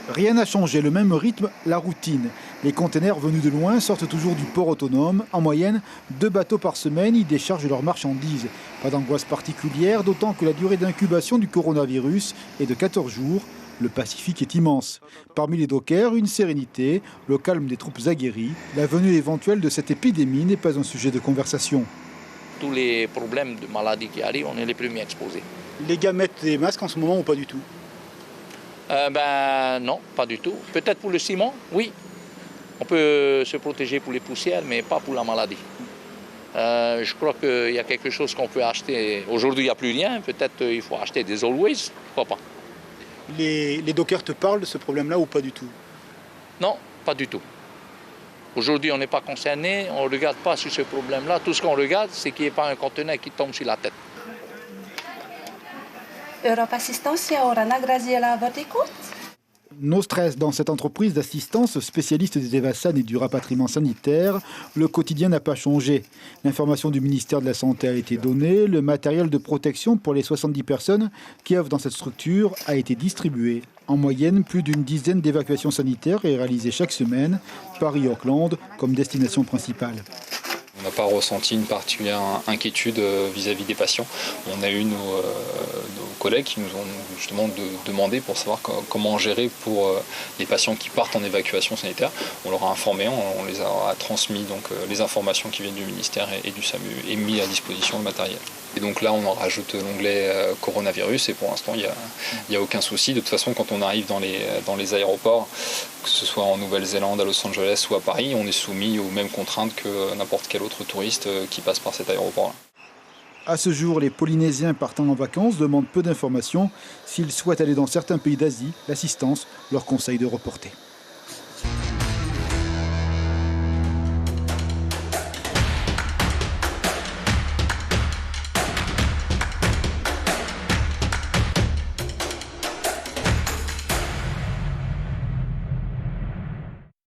Rien n'a changé, le même rythme, la routine. Les containers venus de loin sortent toujours du port autonome. En moyenne, 2 bateaux par semaine y déchargent leurs marchandises. Pas d'angoisse particulière, d'autant que la durée d'incubation du coronavirus est de 14 jours. Le Pacifique est immense. Parmi les dockers, une sérénité, le calme des troupes aguerries. La venue éventuelle de cette épidémie n'est pas un sujet de conversation. Tous les problèmes de maladies qui arrivent, on est les premiers exposés. Les gars mettent des masques en ce moment ou pas du tout? Non, pas du tout. Peut-être pour le ciment, oui. On peut se protéger pour les poussières, mais pas pour la maladie. Je crois qu'il y a quelque chose qu'on peut acheter. Aujourd'hui, il n'y a plus rien. Peut-être il faut acheter des Always. Pourquoi pas? Les dockers te parlent de ce problème-là ou pas du tout? Non, pas du tout. Aujourd'hui, on n'est pas concerné. On ne regarde pas sur ce problème-là. Tout ce qu'on regarde, c'est qu'il n'y ait pas un conteneur qui tombe sur la tête. Europa Assistência ora na Graziella votre écoute. No stress dans cette entreprise d'assistance spécialiste des évassanes et du rapatriement sanitaire. Le quotidien n'a pas changé. L'information du ministère de la Santé a été donnée. Le matériel de protection pour les 70 personnes qui œuvrent dans cette structure a été distribué. En moyenne, plus d'une dizaine d'évacuations sanitaires est réalisée chaque semaine. Paris-Auckland comme destination principale. On n'a pas ressenti une particulière inquiétude vis-à-vis des patients. On a eu nos collègues qui nous ont justement demandé pour savoir comment gérer pour les patients qui partent en évacuation sanitaire. On leur a informé, on les a transmis donc, les informations qui viennent du ministère et du SAMU et mis à disposition le matériel. Et donc là, on en rajoute l'onglet coronavirus et pour l'instant, il n'y a aucun souci. De toute façon, quand on arrive dans les aéroports, que ce soit en Nouvelle-Zélande, à Los Angeles ou à Paris, on est soumis aux mêmes contraintes que n'importe quel autre touriste qui passe par cet aéroport-là. À ce jour, les Polynésiens partant en vacances demandent peu d'informations. S'ils souhaitent aller dans certains pays d'Asie, l'assistance leur conseille de reporter.